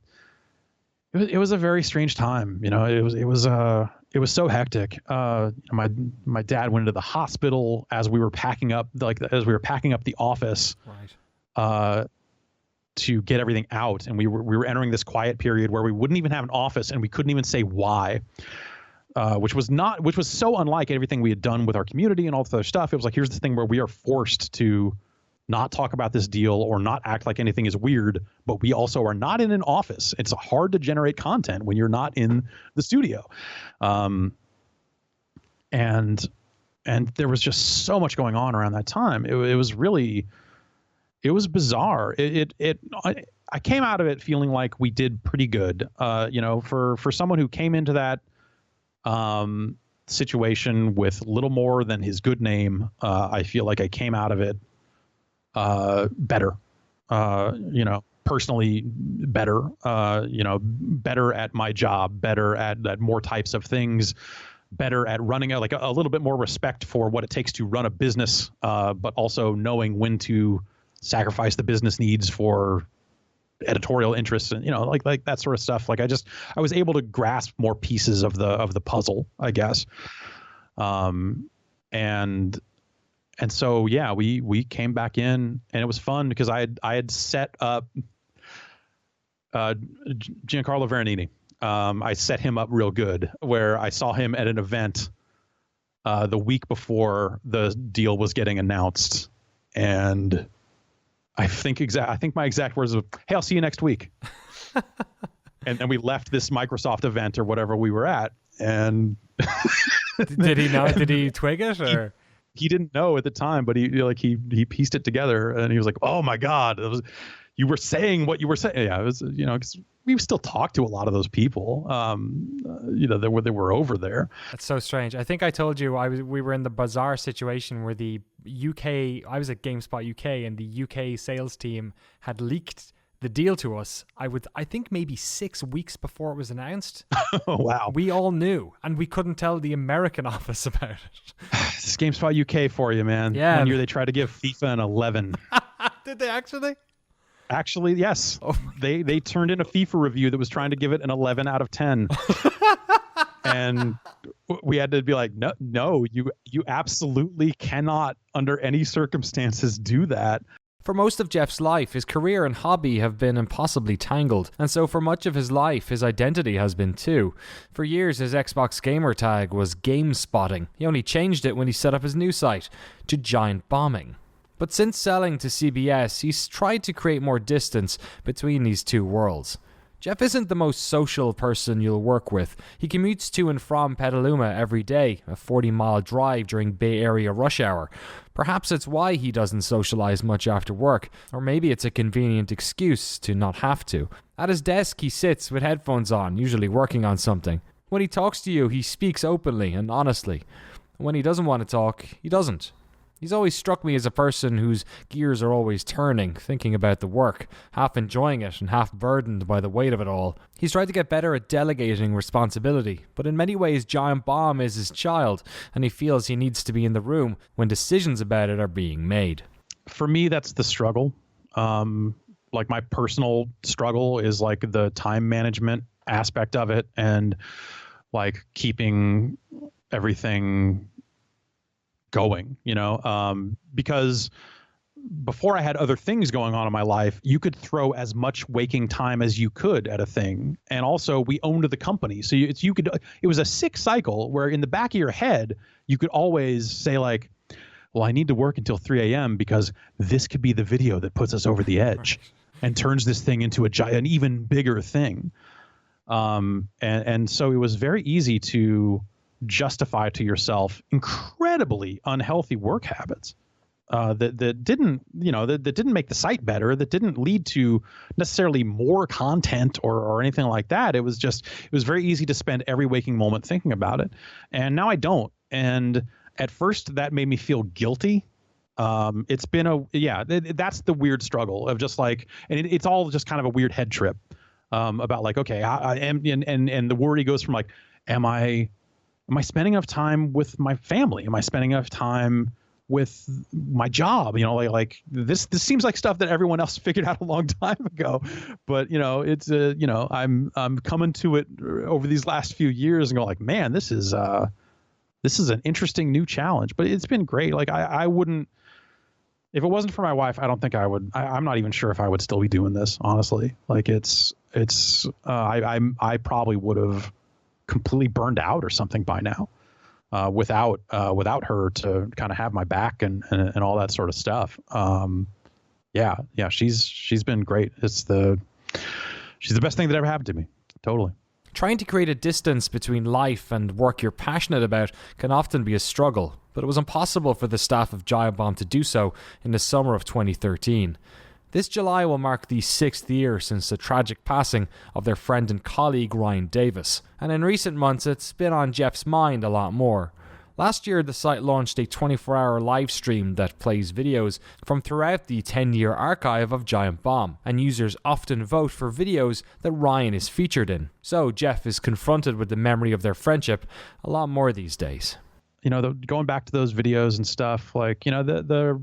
It was a very strange time. It was so hectic. My dad went into the hospital as we were packing up the office, right, to get everything out, and we were entering this quiet period where we wouldn't even have an office, and we couldn't even say why, which was so unlike everything we had done with our community and all this other stuff. It was like, here's the thing where we are forced to not talk about this deal or not act like anything is weird, but we also are not in an office. It's hard to generate content when you're not in the studio. And there was just so much going on around that time. It was bizarre. I came out of it feeling like we did pretty good. For someone who came into that situation with little more than his good name, I feel like I came out of it better, personally better, better at my job, better at more types of things, better at running a little bit more respect for what it takes to run a business, but also knowing when to sacrifice the business needs for editorial interests and, like that sort of stuff. Like I was able to grasp more pieces of the puzzle, I guess. And so, yeah, we came back in, and it was fun because I had set up Giancarlo Veronini, I set him up real good, where I saw him at an event the week before the deal was getting announced, and I think my exact words were, "Hey, I'll see you next week." And then we left this Microsoft event or whatever we were at, and did he know? Did he twig it, or he didn't know at the time? But he pieced it together, and he was like, "Oh my God, you were saying what you were saying." Yeah, it was, 'cause we still talk to a lot of those people, that were over there. That's so strange. I think I told you we were in the bizarre situation where the UK, I was at GameSpot UK, and the UK sales team had leaked the deal to us. I think maybe 6 weeks before it was announced. Oh, wow. We all knew, and we couldn't tell the American office about it. This is GameSpot UK for you, man. Yeah. One year they tried to give FIFA an 11. Did they actually? Actually, yes. Oh, they turned in a FIFA review that was trying to give it an 11 out of 10. And we had to be like, no, you absolutely cannot under any circumstances do that. For most of Jeff's life, his career and hobby have been impossibly tangled, and so for much of his life, his identity has been too. For years, his Xbox gamer tag was Game Spotting. He only changed it when he set up his new site to Giant Bombing. But since selling to CBS, he's tried to create more distance between these two worlds. Jeff isn't the most social person you'll work with. He commutes to and from Petaluma every day, a 40-mile drive during Bay Area rush hour. Perhaps it's why he doesn't socialize much after work, or maybe it's a convenient excuse to not have to. At his desk, he sits with headphones on, usually working on something. When he talks to you, he speaks openly and honestly. When he doesn't want to talk, he doesn't. He's always struck me as a person whose gears are always turning, thinking about the work, half enjoying it and half burdened by the weight of it all. He's tried to get better at delegating responsibility, but in many ways Giant Bomb is his child, and he feels he needs to be in the room when decisions about it are being made. For me, that's the struggle. Like my personal struggle is like the time management aspect of it, and like keeping everything going, because before I had other things going on in my life, you could throw as much waking time as you could at a thing. And also we owned the company. So it was a sick cycle where in the back of your head, you could always say like, well, I need to work until 3 a.m. because this could be the video that puts us over the edge and turns this thing into an even bigger thing. And so it was very easy to justify to yourself incredibly unhealthy work habits that didn't make the site better, that didn't lead to necessarily more content or anything like that. It was very easy to spend every waking moment thinking about it. And now I don't. And at first that made me feel guilty. It's been that's the weird struggle of just like, and it's all just kind of a weird head trip about like, okay, I am, and the worry goes from like, am I spending enough time with my family? Am I spending enough time with my job? Like this seems like stuff that everyone else figured out a long time ago, but it's I'm coming to it over these last few years and go like, man, this is an interesting new challenge, but it's been great. Like I wouldn't, if it wasn't for my wife, I don't think I would, I'm not even sure if I would still be doing this, honestly. Like I probably would have completely burned out or something by now, without her to kind of have my back and all that sort of stuff. She's been great. She's the best thing that ever happened to me. Totally. Trying to create a distance between life and work you're passionate about can often be a struggle, but it was impossible for the staff of Giant Bomb to do so in the summer of 2013. This July will mark the 6th year since the tragic passing of their friend and colleague Ryan Davis, and in recent months it's been on Jeff's mind a lot more. Last year, the site launched a 24-hour live stream that plays videos from throughout the 10-year archive of Giant Bomb, and users often vote for videos that Ryan is featured in. So Jeff is confronted with the memory of their friendship a lot more these days. Going back to those videos and stuff, like, the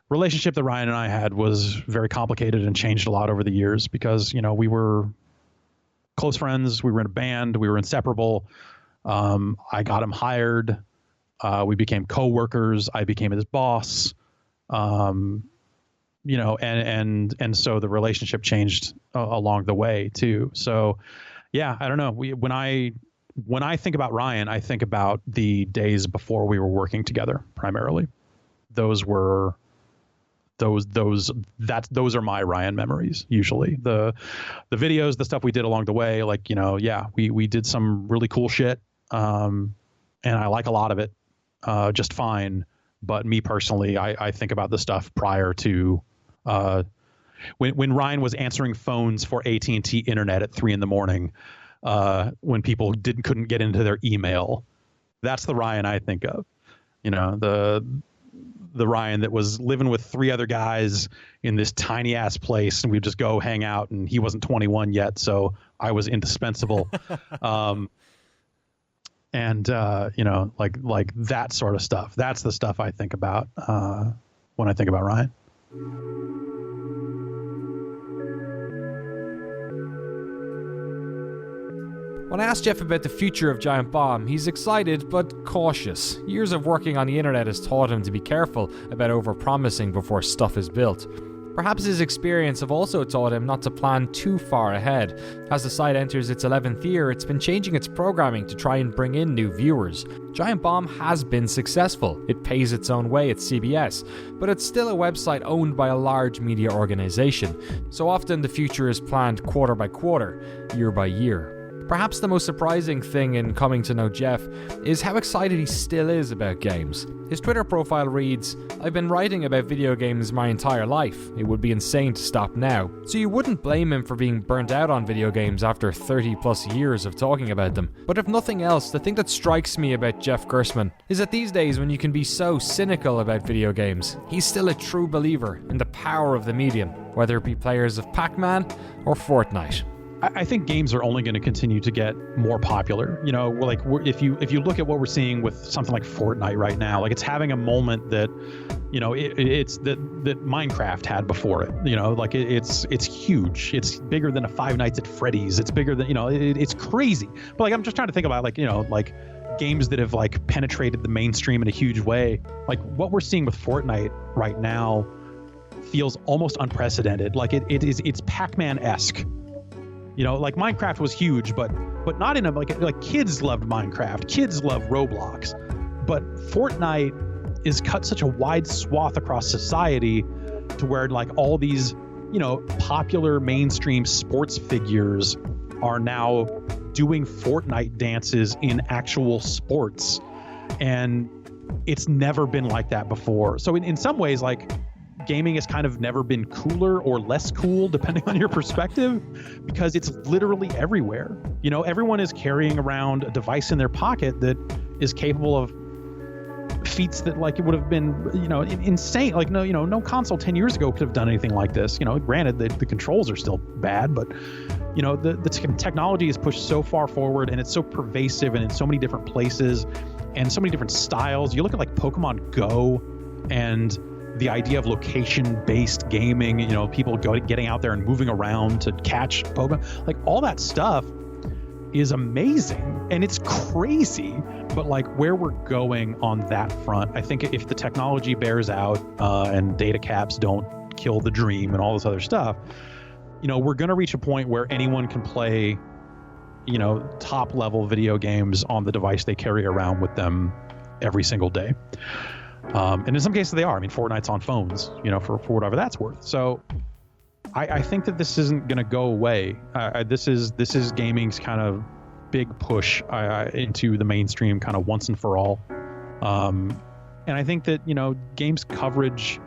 relationship that Ryan and I had was very complicated and changed a lot over the years because, we were close friends. We were in a band. We were inseparable. I got him hired. We became co-workers. I became his boss. And so the relationship changed along the way too. So, Yeah, I don't know. When I think about Ryan, I think about the days before we were working together primarily. Those are my Ryan memories usually. The videos, the stuff we did along the way, like, yeah, we did some really cool shit. And I like a lot of it just fine. But me personally, I think about the stuff prior to when Ryan was answering phones for AT&T Internet at 3 a.m. When people couldn't get into their email. That's the Ryan I think of. The Ryan that was living with 3 other guys in this tiny ass place, and we'd just go hang out, and he wasn't 21 yet, so I was indispensable. And like that sort of stuff. That's the stuff I think about when I think about Ryan. When I asked Jeff about the future of Giant Bomb, he's excited but cautious. Years of working on the internet has taught him to be careful about over-promising before stuff is built. Perhaps his experience have also taught him not to plan too far ahead. As the site enters its 11th year, it's been changing its programming to try and bring in new viewers. Giant Bomb has been successful. It pays its own way at CBS, but it's still a website owned by a large media organization. So often the future is planned quarter by quarter, year by year. Perhaps the most surprising thing in coming to know Jeff is how excited he still is about games. His Twitter profile reads, "I've been writing about video games my entire life. It would be insane to stop now." So you wouldn't blame him for being burnt out on video games after 30 plus years of talking about them. But if nothing else, the thing that strikes me about Jeff Gerstmann is that these days when you can be so cynical about video games, he's still a true believer in the power of the medium, whether it be players of Pac-Man or Fortnite. I think games are only going to continue to get more popular. If you look at what we're seeing with something like Fortnite right now, like it's having a moment that, it's that Minecraft had before it. It's huge. It's bigger than a Five Nights at Freddy's. It's bigger than it's crazy. But like I'm just trying to think about like games that have like penetrated the mainstream in a huge way. Like what we're seeing with Fortnite right now feels almost unprecedented. Like it's Pac-Man-esque. Like Minecraft was huge, but not in a like kids loved Minecraft, kids love Roblox, but Fortnite is cut such a wide swath across society to where like all these popular mainstream sports figures are now doing Fortnite dances in actual sports, and it's never been like that before. So in some ways, like gaming has kind of never been cooler or less cool, depending on your perspective, because it's literally everywhere. Everyone is carrying around a device in their pocket that is capable of feats that like it would have been, insane. Like no console 10 years ago could have done anything like this. Granted the controls are still bad, but the technology is pushed so far forward, and it's so pervasive and in so many different places and so many different styles. You look at like Pokemon Go and the idea of location-based gaming, people getting out there and moving around to catch Pokemon, like all that stuff is amazing and it's crazy. But like where we're going on that front, I think if the technology bears out and data caps don't kill the dream and all this other stuff, we're going to reach a point where anyone can play, top level video games on the device they carry around with them every single day. And in some cases they are. I mean, Fortnite's on phones, for whatever that's worth. So I think that this isn't going to go away. This is gaming's kind of big push into the mainstream kind of once and for all. And I think that, games coverage,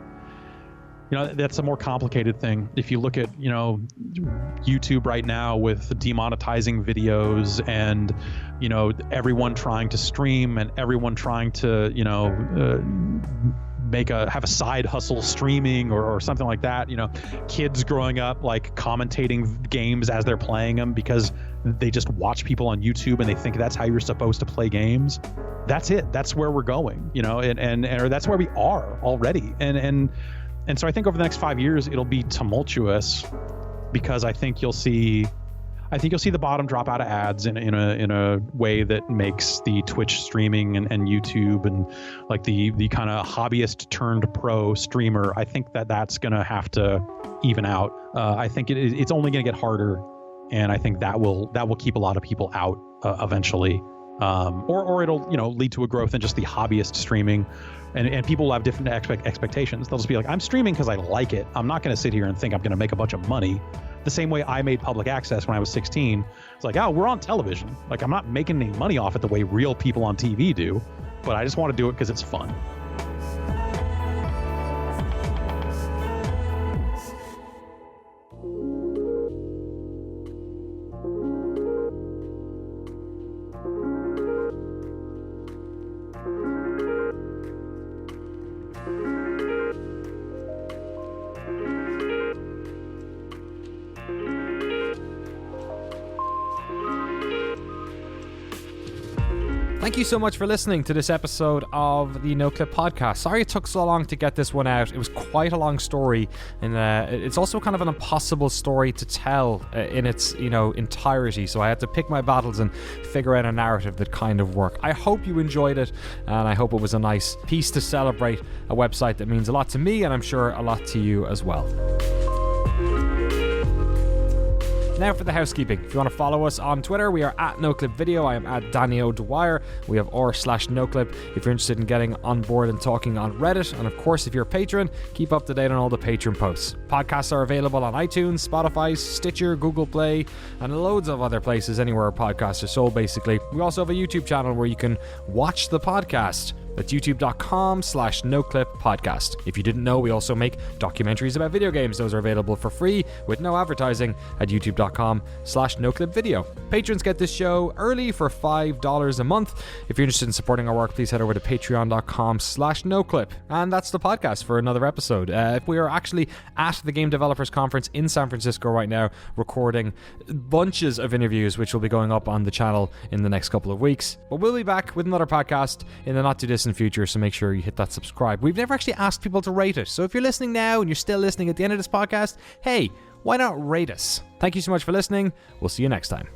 that's a more complicated thing. If you look at, YouTube right now with demonetizing videos and, everyone trying to stream and everyone trying to, have a side hustle streaming or something like that. Kids growing up like commentating games as they're playing them because they just watch people on YouTube and they think that's how you're supposed to play games. That's it. That's where we're going, or that's where we are already. And so I think over the next 5 years, it'll be tumultuous because I think you'll see the bottom drop out of ads in a way that makes the Twitch streaming and YouTube and like the kind of hobbyist turned pro streamer. I think that's going to have to even out. I think it's only going to get harder and I think that will keep a lot of people out eventually, or it'll lead to a growth in just the hobbyist streaming, and people will have different expectations. They'll just be like, I'm streaming because I like it. I'm not going to sit here and think I'm going to make a bunch of money. The same way I made public access when I was 16. It's like, oh, we're on television. Like, I'm not making any money off it the way real people on TV do, but I just want to do it because it's fun. Thank you so much for listening to this episode of the Noclip podcast. Sorry it took so long to get this one out. It was quite a long story, and it's also kind of an impossible story to tell in its entirety. So I had to pick my battles and figure out a narrative that kind of worked. I hope you enjoyed it, and I hope it was a nice piece to celebrate a website that means a lot to me, and I'm sure a lot to you as well. Now for the housekeeping. If you want to follow us on Twitter, we are at Noclip Video. I am at Danny O'Dwyer. We have r/Noclip if you're interested in getting on board and talking on Reddit. And of course, if you're a patron, keep up to date on all the Patreon posts. Podcasts are available on iTunes, Spotify, Stitcher, Google Play, and loads of other places anywhere podcasts are sold, basically. We also have a YouTube channel where you can watch the podcast. That's youtube.com/Noclip podcast. If you didn't know, we also make documentaries about video games. Those are available for free with no advertising at youtube.com/Noclip video. Patrons get this show early for $5 a month. If you're interested in supporting our work, please head over to patreon.com/Noclip. And that's the podcast for another episode. We are actually at the Game Developers Conference in San Francisco right now, recording bunches of interviews, which will be going up on the channel in the next couple of weeks. But we'll be back with another podcast in the not too distant future, so make sure you hit that subscribe. We've never actually asked people to rate it, so if you're listening now and you're still listening at the end of this podcast, hey, why not rate us? Thank you so much for listening. We'll see you next time.